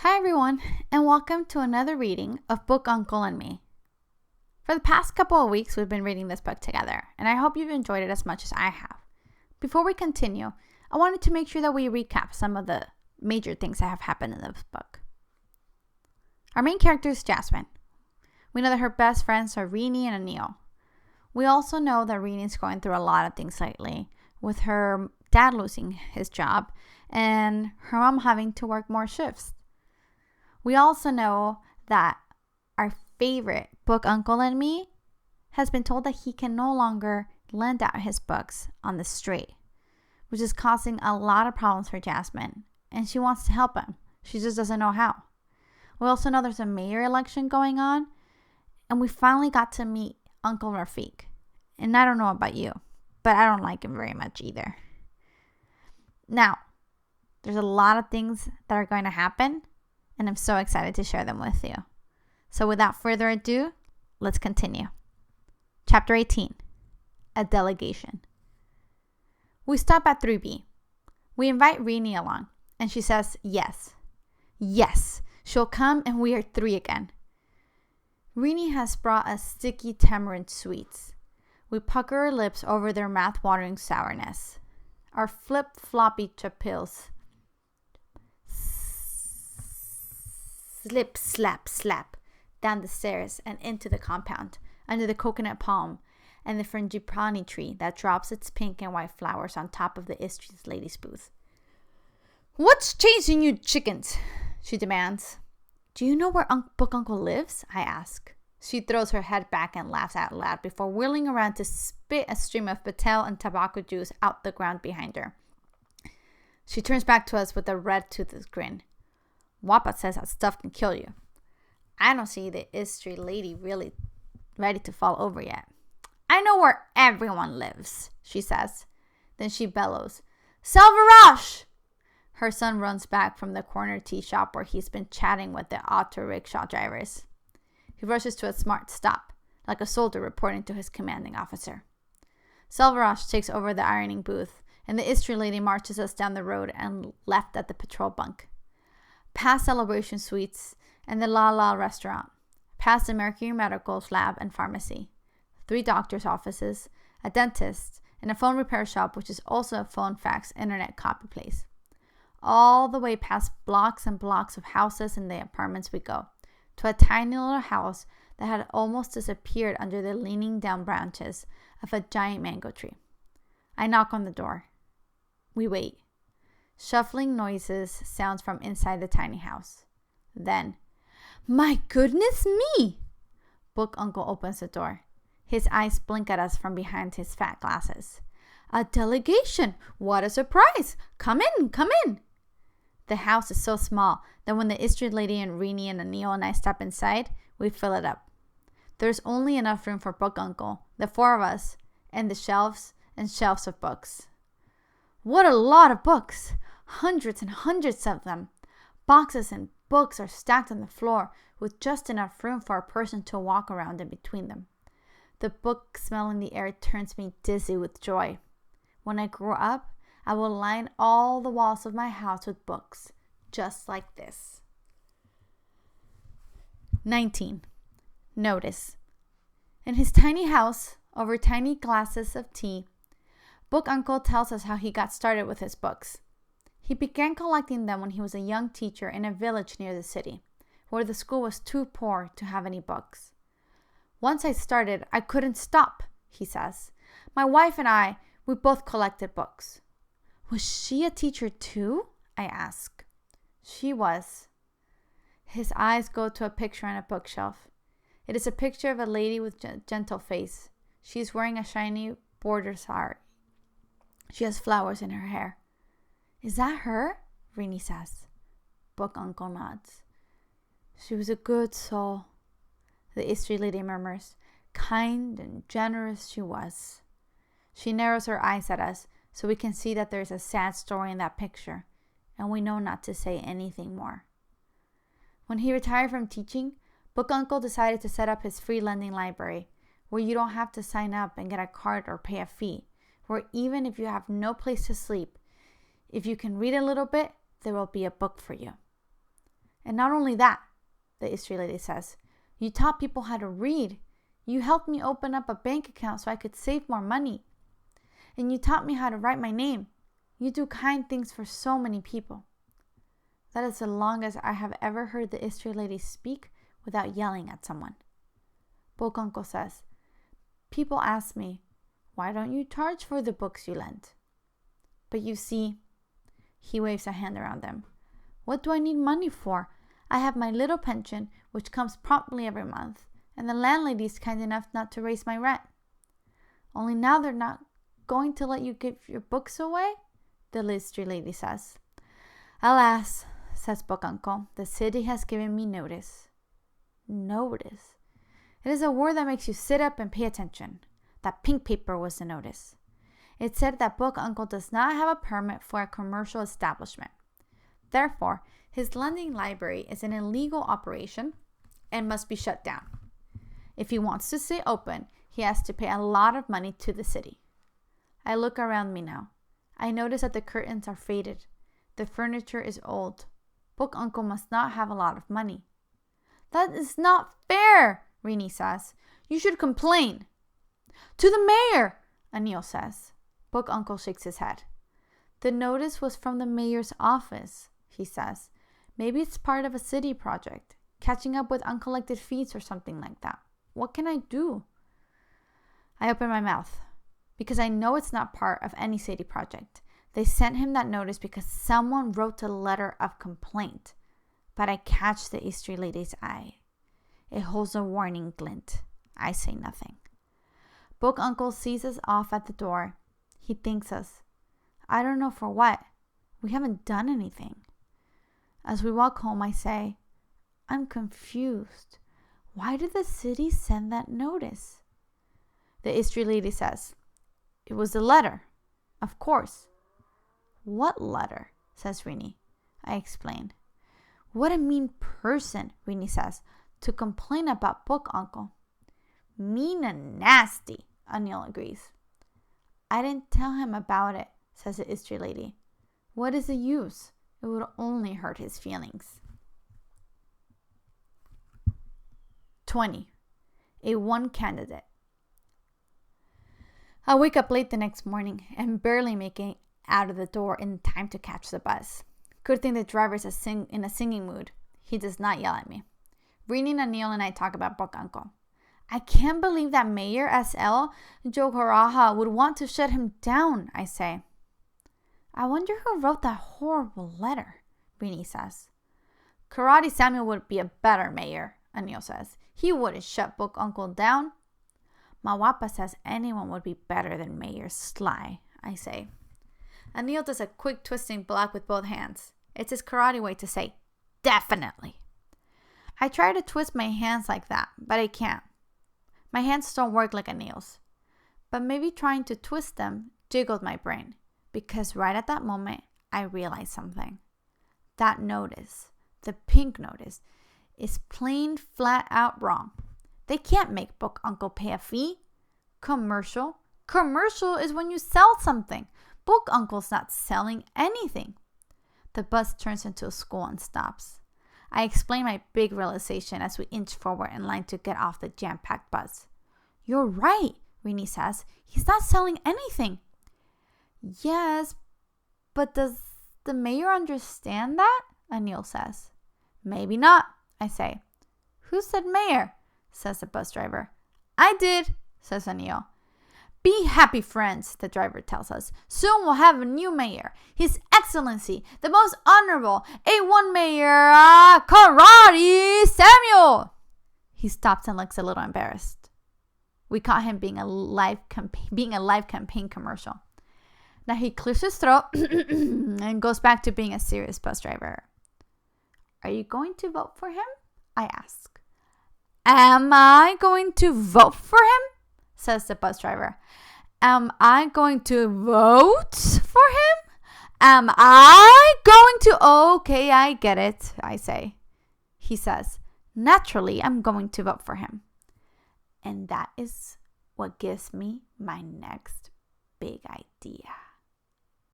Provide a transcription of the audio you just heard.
Hi everyone, and welcome to another reading of Book Uncle and Me. For the past couple of weeks, we've been reading this book together, and I hope you've enjoyed it as much as I have. Before we continue, I wanted to make sure that we recap some of the major things that have happened in this book. Our main character is Yasmin. We know that her best friends are Rini and Anil. We also know that Rini is going through a lot of things lately, with her dad losing his job and her mom having to work more shifts. We also know that our favorite book uncle and me has been told that he can no longer lend out his books on the street, which is causing a lot of problems for Yasmin, and she wants to help him. She just doesn't know how. We also know there's a mayor election going on, and we finally got to meet Uncle Rafiq. And I don't know about you, but I don't like him very much either. Now, there's a lot of things that are going to happen, and I'm so excited to share them with you. So without further ado, let's continue. Chapter 18, A Delegation. We stop at 3B. We invite Rini along, and she says yes. Yes, she'll come and we are 3 again. Rini has brought us sticky tamarind sweets. We pucker our lips over their mouth-watering sourness. Our flip-floppy chapils slip, slap, slap down the stairs and into the compound, under the coconut palm and the frangipani tree that drops its pink and white flowers on top of the Istries lady's booth. "What's chasing you chickens?" she demands. "Do you know where Book Uncle lives?" I ask. She throws her head back and laughs out loud before whirling around to spit a stream of Patel and tobacco juice out the ground behind her. She turns back to us with a red-toothed grin. "Wappa says that stuff can kill you. I don't see the Istri lady really ready to fall over yet." "I know where everyone lives," she says. Then she bellows, "Salvarash!" Her son runs back from the corner tea shop where he's been chatting with the auto rickshaw drivers. He rushes to a smart stop, like a soldier reporting to his commanding officer. Salvarash takes over the ironing booth, and the Istri lady marches us down the road and left at the patrol bunk. Past Celebration Suites and the La La restaurant. Past the Mercury Medical's lab and pharmacy. 3 doctors' offices, a dentist, and a phone repair shop, which is also a phone fax internet copy place. All the way past blocks and blocks of houses and the apartments we go, to a tiny little house that had almost disappeared under the leaning down branches of a giant mango tree. I knock on the door. We wait. Shuffling noises sounds from inside the tiny house. Then, "My goodness me!" Book Uncle opens the door. His eyes blink at us from behind his fat glasses. "A delegation! What a surprise! Come in, come in!" The house is so small that when the Istrid lady and Rini and Anil and I step inside, we fill it up. There's only enough room for Book Uncle, the 4 of us, and the shelves and shelves of books. What a lot of books! Hundreds and hundreds of them. Boxes and books are stacked on the floor with just enough room for a person to walk around in between them. The book smell in the air turns me dizzy with joy. When I grow up, I will line all the walls of my house with books, just like this. 19. Notice. In his tiny house, over tiny glasses of tea, Book Uncle tells us how he got started with his books. He began collecting them when he was a young teacher in a village near the city, where the school was too poor to have any books. "Once I started, I couldn't stop," he says. "My wife and we both collected books." "Was she a teacher too?" I ask. "She was." His eyes go to a picture on a bookshelf. It is a picture of a lady with a gentle face. She is wearing a shiny border sari. She has flowers in her hair. "Is that her?" Rini says. Book Uncle nods. "She was a good soul," the Istri lady murmurs. "Kind and generous she was." She narrows her eyes at us so we can see that there is a sad story in that picture, and we know not to say anything more. When he retired from teaching, Book Uncle decided to set up his free lending library, where you don't have to sign up and get a card or pay a fee, where even if you have no place to sleep, if you can read a little bit, there will be a book for you. And not only that, the history lady says, you taught people how to read. You helped me open up a bank account so I could save more money. And you taught me how to write my name. You do kind things for so many people. That is the longest I have ever heard the history lady speak without yelling at someone. Book Uncle says, people ask me, why don't you charge for the books you lent? But you see, he waves a hand around them. What do I need money for? I have my little pension, which comes promptly every month, and the landlady is kind enough not to raise my rent. Only now they're not going to let you give your books away, the history lady says. Alas, says Book Uncle, the city has given me notice. Notice? It is a word that makes you sit up and pay attention. That pink paper was the notice. It said that Book Uncle does not have a permit for a commercial establishment. Therefore, his lending library is an illegal operation and must be shut down. If he wants to stay open, he has to pay a lot of money to the city. I look around me now. I notice that the curtains are faded. The furniture is old. Book Uncle must not have a lot of money. That is not fair, Rini says. You should complain. To the mayor, Anil says. Book Uncle shakes his head. The notice was from the mayor's office, he says. Maybe it's part of a city project, catching up with uncollected fees or something like that. What can I do? I open my mouth because I know it's not part of any city project. They sent him that notice because someone wrote a letter of complaint. But I catch the history lady's eye. It holds a warning glint. I say nothing. Book Uncle sees us off at the door. He thanks us. I don't know for what. We haven't done anything. As we walk home, I say, I'm confused. Why did the city send that notice? The history lady says, it was a letter. Of course. What letter? Says Rini. I explain. What a mean person, Rini says, to complain about Book Uncle. Mean and nasty, Anil agrees. I didn't tell him about it, says the history lady. What is the use? It would only hurt his feelings. 20. A one candidate. I wake up late the next morning and barely make it out of the door in time to catch the bus. Good thing the driver is in a singing mood. He does not yell at me. Rini, Anil, and I talk about Book Uncle. I can't believe that Mayor S.L. Jogharaha would want to shut him down, I say. I wonder who wrote that horrible letter, Rini says. Karate Samuel would be a better mayor, Anil says. He wouldn't shut Book Uncle down. Mawapa says anyone would be better than Mayor Sly, I say. Anil does a quick twisting block with both hands. It's his karate way to say, definitely. I try to twist my hands like that, but I can't. My hands don't work like Anil's. But maybe trying to twist them jiggled my brain, because right at that moment, I realized something. That notice, the pink notice, is plain flat out wrong. They can't make Book Uncle pay a fee. Commercial is when you sell something. Book Uncle's not selling anything. The bus turns into a school and stops. I explain my big realization as we inch forward in line to get off the jam-packed bus. You're right, Rini says. He's not selling anything. Yes, but does the mayor understand that? Anil says. Maybe not, I say. Who said mayor? Says the bus driver. I did, says Anil. Be happy, friends, the driver tells us. Soon we'll have a new mayor. His Excellency, the most honorable A1 Mayor, Karate Samuel. He stops and looks a little embarrassed. We caught him being a live campaign commercial. Now he clears his throat and goes back to being a serious bus driver. Are you going to vote for him? I ask. Am I going to vote for him? Says the bus driver. Am I going to vote for him? Am I going to... Okay, I get it, I say. He says, naturally, I'm going to vote for him. And that is what gives me my next big idea.